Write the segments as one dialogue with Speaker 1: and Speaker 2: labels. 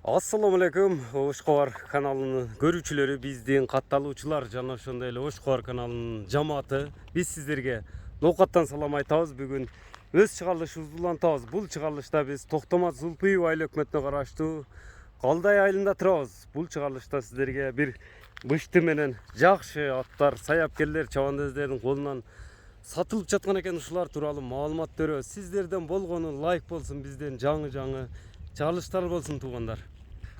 Speaker 1: Assalamu alaikum, Oşkovar kanalının görücüleri, bizden kattaluvchilar jana ошондой эле Oşkovar kanalının jamaаты. Biz sizlerge ноқаттан салам айтабыз. Бүгүн өз чыгарылышыбызды улантабыз. Бул чыгарылышта биз Токтомат Зулпуев айыл өкмөтүнө караштуу Калдай айылында турабыз. Бул чыгарылышта сиздерге бир бышты менен жакшы аттар, саяпкерлер, чабандездердин колунан сатылып жаткан экен. Ушулар тууралуу маалымат беребиз. Сиздерден болгону лайк болсун, бизден жаңы чыгарылыштар болсун туугандар.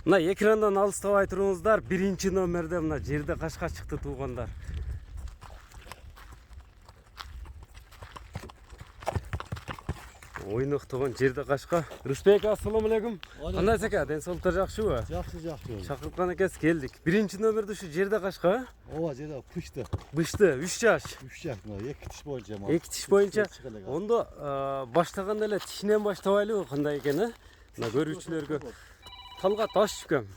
Speaker 1: Мына экрандан алыстабай туруңуздар. Биринчи номерде мына жерде кашка чыкты туугандар. Ойноктогон жерде кашка. Рыспек, ассаламу алейкум. Кандайсыз ака? Ден соолуктар жакшыбы?
Speaker 2: Жакшы.
Speaker 1: Чакырткан экенсиз, келдик. Биринчи номерде ушу жерде кашка?
Speaker 2: Ооба, жерде пышты.
Speaker 1: Бышты, 3 жаш.
Speaker 2: 3 жаш, мына 2 тиш боюнча.
Speaker 1: 2 тиш боюнча. Ондо баштаганда эле тишинен баштабайлыбы, кандай экен, э? Мына көрүүчүлөргө Талгат Ашкем.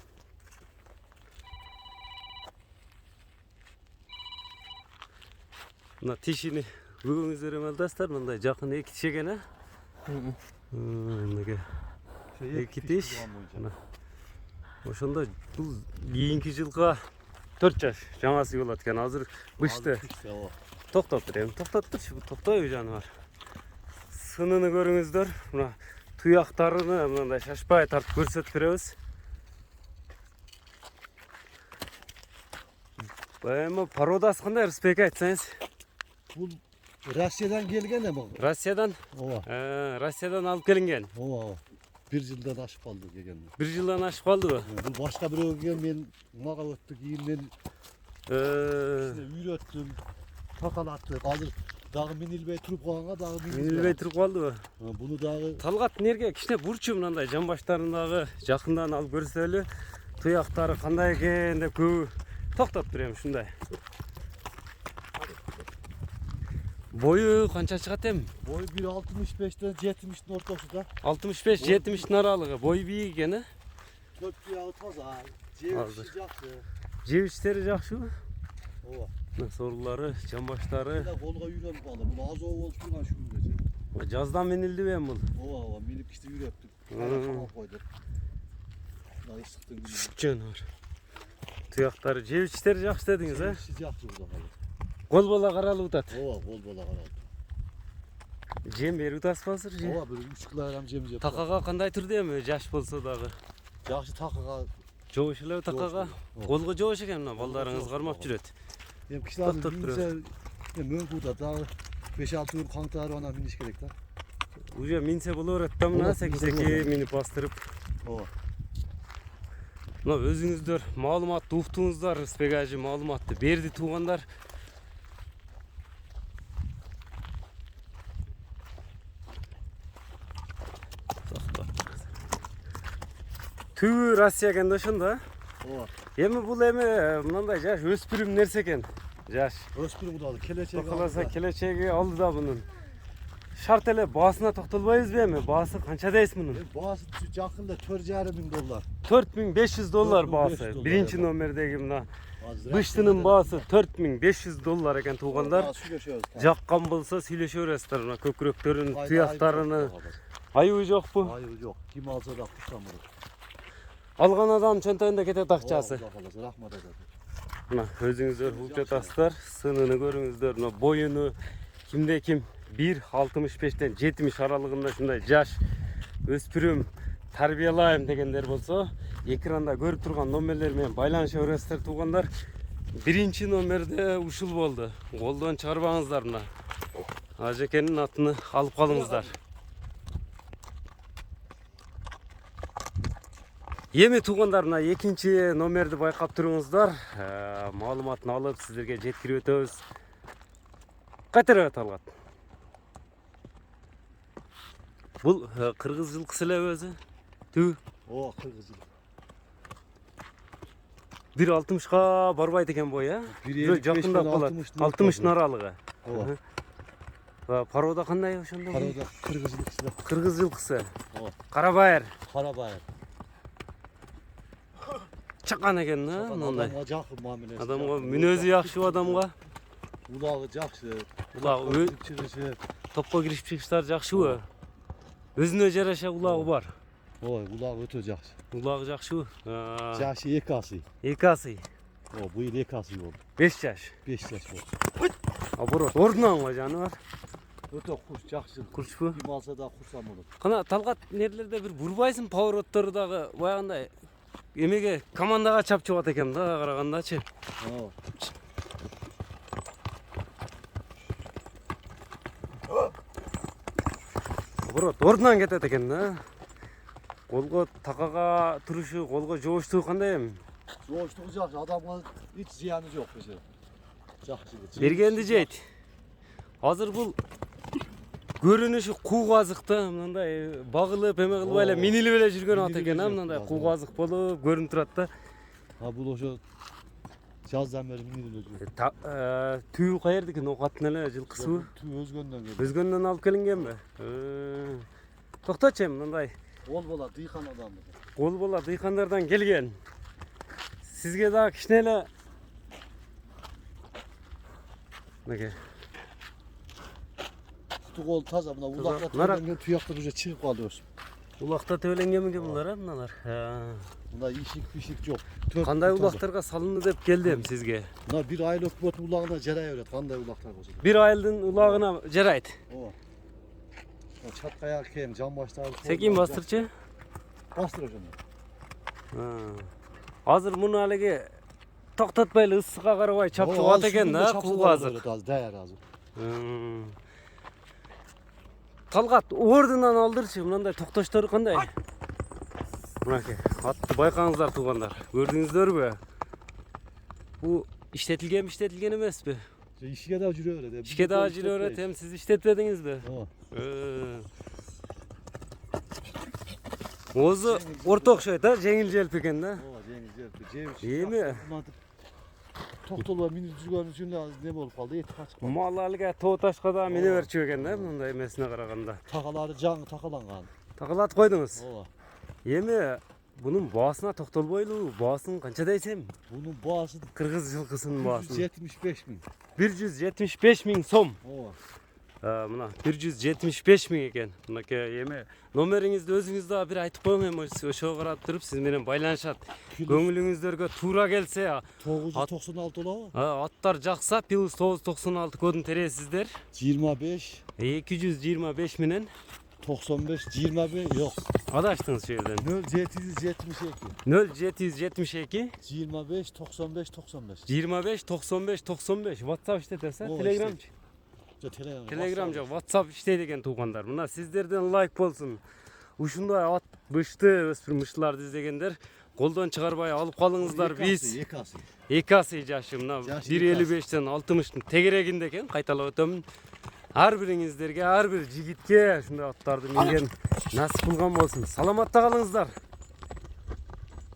Speaker 1: Мына тишини бүгүңүздөр эмелдастар, мындай жакын 2 тиш экен, э? Мынага 2 тиш. Ошондо бул кийинки жылга 4 жаш жаңасы болот экен. Азыр бышты. Токтоп турем. Токтоп турчу, токтобойбу жаныбар. Сыныны көрүңүздөр. Мына туяктарыны мындай шашпай тартып көрсөтүп беребиз. Эми пародасы кандай, Рыспек, айтсаңыз?
Speaker 2: Бул Россиядан келген эми.
Speaker 1: Россиядан?
Speaker 2: Ооба.
Speaker 1: Россиядан алып келинген.
Speaker 2: Ооба. 1 жылдан ашып калды келген.
Speaker 1: 1 жылдан ашып калдыбы?
Speaker 2: Бул башка бирөө келген, мен мага өттү, кийин мен үйрөттүм, такалаттым. Азыр дагы минилбей туруп калганга дагы
Speaker 1: минилбей туруп калдыбы?
Speaker 2: Буну дагы
Speaker 1: Талгат нерге кичине бурчу мындай жан баштарындагы жакындан алып көрсөлү. Туяктары кандай экен деп көбү токтоп турем ушундай. Бою канча чыгат эми?
Speaker 2: бою 1.65ден 70дин ортосунда.
Speaker 1: 65-70дин аралыгы. Бой бийик экен, э?
Speaker 2: Төрт бияғы таза, жебиши жакшы.
Speaker 1: Жебиштери жакшыбы?
Speaker 2: Ооба.
Speaker 1: Мына сорлары, жан баштары.
Speaker 2: Колго үйрөнүп калды. Бул азоо болуп турган шүгүнгө.
Speaker 1: Жаздан минилдиби эми бул?
Speaker 2: Ооба, минип кичти үйрөттүк. Калап койдук. Мына ысыктын күнү.
Speaker 1: Жаныбар. Туяктары, жебиштери жакшы дедиңиз, э?
Speaker 2: Жебиши жакшы бурда.
Speaker 1: Кол бала каралып атат.
Speaker 2: Ооба, кол бала каралды.
Speaker 1: Жем берип атасызбы азыр?
Speaker 2: Ооба, бир 3 килограмм жем жеп.
Speaker 1: Такага кандай түрдө эми, жаш болсо дагы?
Speaker 2: Жакшы такага
Speaker 1: Жобуш эле такага. Колго жобуш экен, мына балдарыңыз кармап жүрөт.
Speaker 2: Эми кичилерди минсе, мөңкү да дагы 5-6 күн каңтарып анан миниш керек да.
Speaker 1: Уже минсе боло берет да, мына секи минип бастырып.
Speaker 2: Ооба.
Speaker 1: Мына өзүңүздөр маалыматты уктуңуздар, Рыспек ажы маалыматты берди туугандар. Түбү Россия экен да ошондо.
Speaker 2: Ооба.
Speaker 1: Эми бул эми мындай жаш өспүрүм нерсе экен. Жаш.
Speaker 2: Өспүрүм кудалы келечеги.
Speaker 1: Токоласа келечеги алдыда мунун. Шарт эле баасына токтолбойбузбу эми? Баасы канча дейсиз мунун?
Speaker 2: Баасы жакында $4,500.
Speaker 1: $4500 баасы. Биринчи номердеги мына быштынын баасы $4500 экен туугандар. Жаккан болсо сүйлөшө бересиздер. Мына көкүрөктөрүн, туяктарыны. Айыбы жокпу?
Speaker 2: Айыбы жок. Ким алса да куштан болот.
Speaker 1: Алган адам чөнтөгүндө кетет акчасы.
Speaker 2: Рахмат айтат.
Speaker 1: Мына өзүңүздөр угуп жатасыздар. Сыныны көрүңүздөр. Мына боюну кимде ким 1.65ден 70 аралыгында ушундай жаш өспүрүм тарбиялайм дегендер болсо, экранда көрүп турган номерлер менен байланыша бересиздер туугандар. Биринчи номерде ушул болду. Колдон чыгарбаңыздар мына. Ажекенин атын алып калыңыздар. Эми туугандар, мына экинчи номерди байкап туруңуздар. Маалыматын алып сиздерге жеткирип өтөбүз. Кайтере Талгат? Бул кыргыз жылкысы эле өзү. Түбү.
Speaker 2: Ооба, кыргыз жылкы.
Speaker 1: 1.60га барбайт экен бой, э? Жакындап калат. 60дын аралыгы.
Speaker 2: Ооба.
Speaker 1: Порода кандай ошондо?
Speaker 2: Порода кыргыз жылкысы.
Speaker 1: Кыргыз жылкысы.
Speaker 2: Ооба.
Speaker 1: Карабайыр.
Speaker 2: Карабайыр.
Speaker 1: Чакан экен, э? Мындай.
Speaker 2: Адамга жакын мамилеси.
Speaker 1: Адамга мүнөзү жакшы адамга.
Speaker 2: Улагы жакшы.
Speaker 1: Улагы топко кирип чыгыштар жакшыбы? Өзүнө жараша улагы бар.
Speaker 2: Oy kulak öte jakşı.
Speaker 1: Ulak jakşı.
Speaker 2: Jakşı ekası.
Speaker 1: Ekası.
Speaker 2: O bu yıl ekası oldu.
Speaker 1: 5 yaş.
Speaker 2: 5 yaş oldu.
Speaker 1: Aborot. Ordunan mı canı var?
Speaker 2: Öte kuş jakşı.
Speaker 1: Kuş bu.
Speaker 2: Kim alsa da kursam olur.
Speaker 1: Kana Talgat nerelerde bir burbaysın pavorotları dağı bayanda emege komandaga çapçı bat ekem da karagandачы.
Speaker 2: Ha.
Speaker 1: Aborot. Ordunan кетет экен да. Kolga takага turuşu, kolga joğuştuğu kандай em?
Speaker 2: Joğuştuğu jakşı. Adamga hiç ziyanı yok bize. Jakşı.
Speaker 1: Bergendi jeyt. Hazır bul görünüşü kuğu azıkta mындай bagылып эме кылып эле минилип эле жүргөн ат экен а мындай kuğu azık болуп көрүнүп турат да.
Speaker 2: Ha bu oşo жаздан бери минилип жүрөт.
Speaker 1: Tüyü каердики нокатын эле жылкысыбы?
Speaker 2: Tüy özgönden geldi.
Speaker 1: Өзгөндөн алып келинген бе? Токточу мындай
Speaker 2: Ol bola dıykan adamdı.
Speaker 1: кол бола дыйкандардан келген. Сизге дагы кичине эле мынакей
Speaker 2: Tutuk ol taza buna ulakla
Speaker 1: Nara-
Speaker 2: tüyden tüyaklar уже çıkıp kalıyorsun.
Speaker 1: улакта төбөлөнгенмикен булар а мыналар?
Speaker 2: Bunda işik bişik yok.
Speaker 1: Кандай улактарга салынды деп келдим сизге.
Speaker 2: Buna bir aylık bot ulağına ceray öğret. Kanday ulaklar olsun.
Speaker 1: Bir айылдын улагына жарайт.
Speaker 2: O. Çat kayak kem, cam başlar.
Speaker 1: Секин бастырчы?
Speaker 2: Bastır hocam.
Speaker 1: Азыр муну алеге токтотпой эле ысыкка карабай чапчып ат экен да кууга азыр.
Speaker 2: Değer azı.
Speaker 1: Талгат ордунан алдырчы мындай токтоштору кандай? Мынакей атты байкаңыздар туугандар. Көрдүңүздөрбү? Бу иштетилген эмеспи?
Speaker 2: İşike daha жүрө öyle.
Speaker 1: İşке daha жүрө берет, hem siz иштетпедиңизби?
Speaker 2: O.
Speaker 1: Озу орто окшойт а, жеңил желп экен да.
Speaker 2: O cengiz yer.
Speaker 1: Эми
Speaker 2: Токтолуп минип жүргөн үчүн не болуп калды? Эти качып калды.
Speaker 1: мал алга тоо ташка да мине берчү экен да, мындай эмесине караганда.
Speaker 2: Takalары жаңы такаланган.
Speaker 1: Такалатып койдуңуз.
Speaker 2: O.
Speaker 1: Эми бунун баасына токтолбойлу, баасын канча десем?
Speaker 2: Bunun boğası
Speaker 1: Кыргыз жылкысынын баасын
Speaker 2: 175 bin.
Speaker 1: 175 000 сом.
Speaker 2: O.
Speaker 1: Мына 175 000 экен. Мынакей эми номериңизди өзүңүз дагы бир айтып коюң, эми ошого карап туруп сиз менен байланышат. Көңүлүңүздөргө туура келсе,
Speaker 2: 996 olaba.
Speaker 1: аттар жакса плюс 996 кодун тересиздер.
Speaker 2: 25
Speaker 1: 225 менен
Speaker 2: 95 25 yok.
Speaker 1: адаштыңыз şu yerden.
Speaker 2: 0772
Speaker 1: 0772
Speaker 2: 25 95 95.
Speaker 1: 25 95 95 WhatsApp işleterse
Speaker 2: O
Speaker 1: Telegram.
Speaker 2: Telegram.
Speaker 1: Жоқ, WhatsApp иштейт экен туугандар. Мына сиздерден лайк болсун. Ушундай ат бышты өспүрүм мыштыларды издегендер колдон чыгарбай алып калыңыздар. Биз
Speaker 2: Ekası.
Speaker 1: экасы жашы мына
Speaker 2: Жашы
Speaker 1: 1.55-тен 60-тын тегерегинде экен. Кайталап өтөмүн. Ар бириңиздерге, ар бир жигитке ушундай аттарды минген насип кылган болсун. Саламатта калыңыздар.